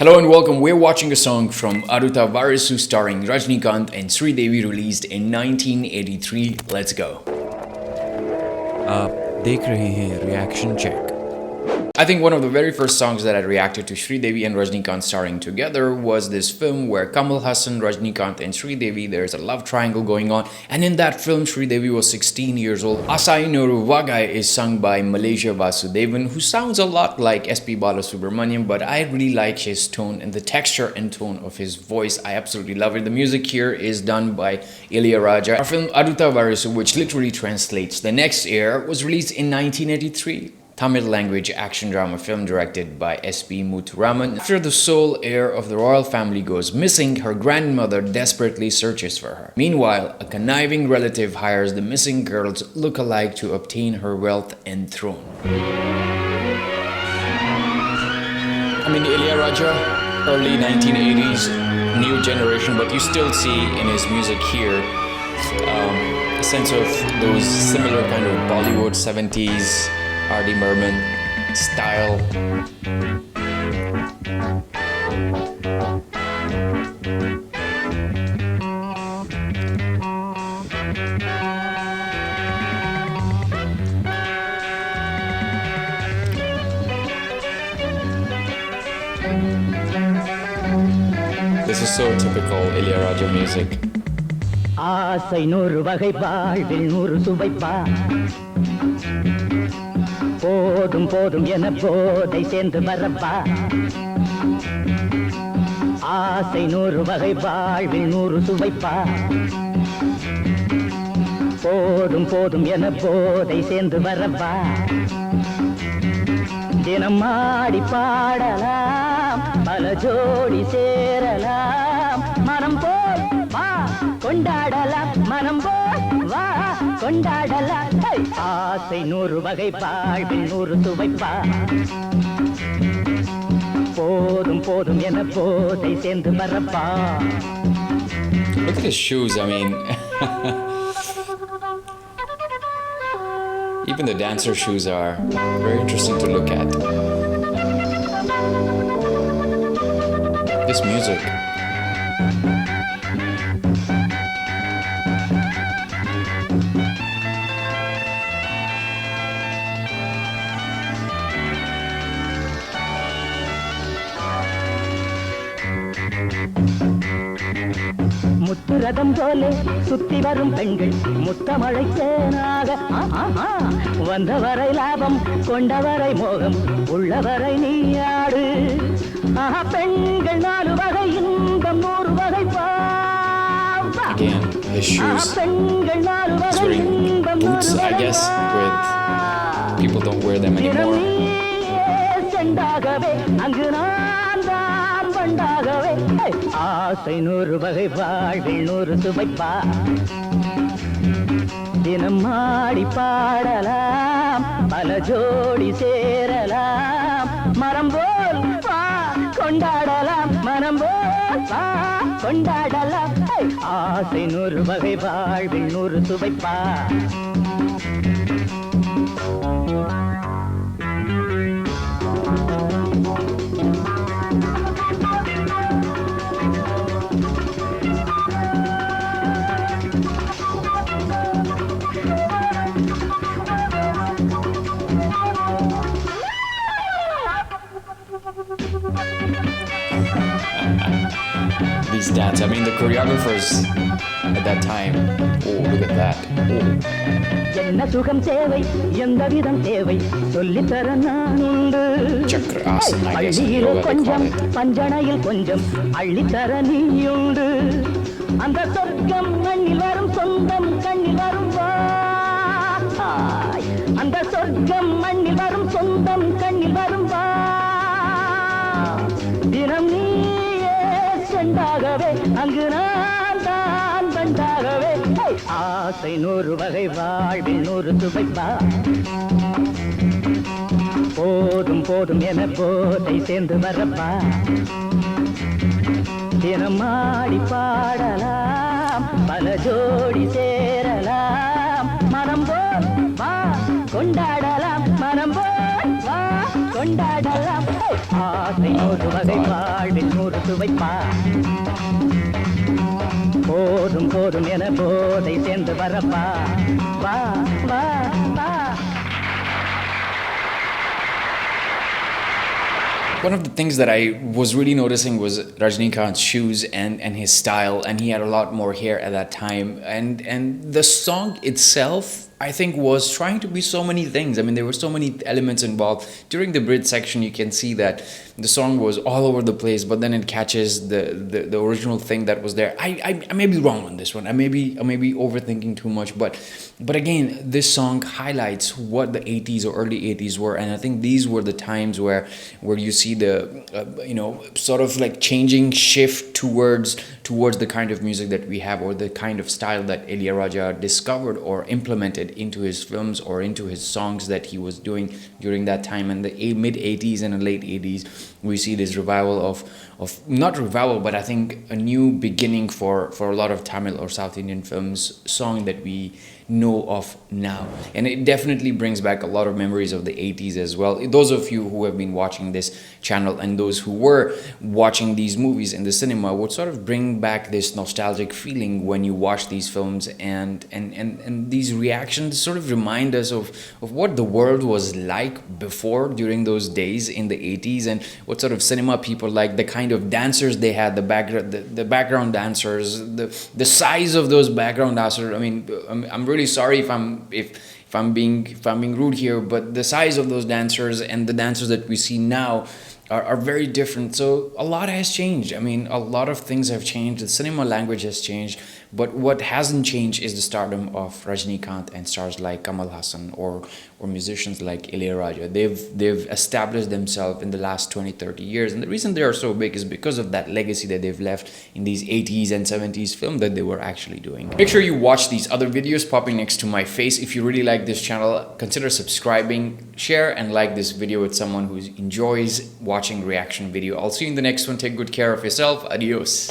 Hello and welcome. We're watching a song from Adutha Varisu starring Rajinikanth and Sridevi released in 1983. Let's go. आप देख रहे हैं reaction check. I think one of the very first songs that I reacted to Sridevi and Rajinikanth starring together was this film where Kamal Hassan, Rajinikanth and Sridevi, there's a love triangle going on, and in that film Sridevi was 16 years old. Aasai Nooru Vagai is sung by Malaysia Vasudevan, who sounds a lot like Sp Muthuraman, but I really like his tone and the texture and tone of his voice. I absolutely love it. The music here is done by Illayaraaja. Our film Adutha Varisu, which literally translates the next year, was released in 1983. Tamil language action drama film directed by Sp Muthuraman. After the sole heir of the royal family goes missing, her grandmother desperately searches for her. Meanwhile, a conniving relative hires the missing girl's look-alike to obtain her wealth and throne. I mean, Illayaraaja, early 1980s, new generation, but you still see in his music here a sense of those similar kind of Bollywood 70s R.D. Merman style. This is so typical Illayaraaja music. Aasai Nooru Vagai Song. போதும் போதும் என போதை சேர்ந்து வரப்பா. ஆசை 100 வகை வாழ்வில் 100 சுவைப்பா. போதும் போதும் என போதை சேர்ந்து வரப்பா. தினம் ஆடி பாடலாம், பல ஜோடி சேரலாம். மனம் போல் வா கொண்டாடலாம், மனம் போல் வா கொண்டாடலாம். ஆசை 100 வகை வாழ்வில் 100 சுவைப்பா. போதும் போதும் என போதை சேர்ந்து வரப்பா. Look at his shoes, I mean. Even the dancer shoes are very interesting to look at. This music. முத்துரதம் போலே சுத்தி வரும் பெண்கள் முத்தமழை தேனாக வந்தவரை லாபம் கொண்டவரை மோகம் உள்ளவரை நீயாடு. பெண்கள் 4 வகை இன்பம் 100 வகை Again, his shoes. பெண்கள் 4 வகை இன்பம் boots, I guess, with people don't wear them anymore. செண்டாகவே அங்கு நான் தான் வண்டாகவே. ஆசை 100 வகை வாழ்வில் 100 சுவைப்பா. தினம் ஆடி பாடலாம், பல ஜோடி சேரலாம். மரம் போல் வா கொண்டாடலாம், மனம் போல் வா கொண்டாடலாம். ஆசை 100 வகை வாழ்வில் 100 சுவைப்பா. These dance, I mean the choreographers at that time. Oh, look at that. Oh. என்ன சுகம் தேவை, எந்த விதம் தேவை சொல்லித்தர நான் உண்டு. Chakra asana, I guess, அள்ளியில் yoga they கொஞ்சம் call it. பஞ்சனையில் கொஞ்சம் அள்ளித்தர நீயுண்டு. அந்த சொர்க்கம் கண்ணில் வரும், சொந்தம் கண்ணில் வரும் வா. அந்த சொர்க்கம் மண்ணில் வரும், சொந்தம் கண்ணில் வரும் வா. தினம் நீயே செண்டாகவே அங்கு நான் தான் வண்டாகவே. ஆசை 100 வகை வாழ்வில் 100 சுவைப்பா. போதும் போதும் என போதை சேர்ந்து வரப்பா. தினம் ஆடி பாடலாம், பல ஜோடி சேரலாம். மனம் போல் வா கொண்டாடலாம், மனம் போல் வா கொண்டாடலாம். ஆசை நூறு வகை வாழ்வில் நூறு சுவைப்பா போதும் போதும் என போதை சேர்ந்து வரப்பா வா வா வா. One of the things that I was really noticing was Rajinikanth's shoes and his style, and he had a lot more hair at that time. And the song itself, I think, was trying to be so many things. I mean, there were so many elements involved. During the bridge section, you can see that the song was all over the place, but then it catches the original thing that was there. I may be wrong on this one. I may be overthinking too much, but again, this song highlights what the 80s or early 80s were, and I think these were the times where you see the sort of like changing shift towards the kind of music that we have, or the kind of style that Illayaraaja discovered or implemented into his films or into his songs that he was doing during that time. In the mid 80s and late 80s, we see this revival of not revival, but I think a new beginning for a lot of Tamil or South Indian films song that we know of now. And it definitely brings back a lot of memories of the 80s as well. Those of you who have been watching this channel and those who were watching these movies in the cinema would sort of bring back this nostalgic feeling when you watch these films, and these reactions sort of remind us of what the world was like before, during those days in the 80s, and what sort of cinema people like, the kind of dancers they had, the background dancers, the size of those background dancers. I mean, I'm really sorry if I'm being rude here, but the size of those dancers and the dancers that we see now are very different. So a lot has changed. I mean, a lot of things have changed. The cinema language has changed, but what hasn't changed is the stardom of Rajinikanth and stars like Kamal Haasan or musicians like Illayaraaja. They've established themselves in the last 20-30 years, and the reason they are so big is because of that legacy that they've left in these 80s and 70s film that they were actually doing. Make sure you watch these other videos popping next to my face. If you really like this channel, consider subscribing, share and like this video with someone who enjoys watching reaction video. I'll see you in the next one. Take good care of yourself. Adios.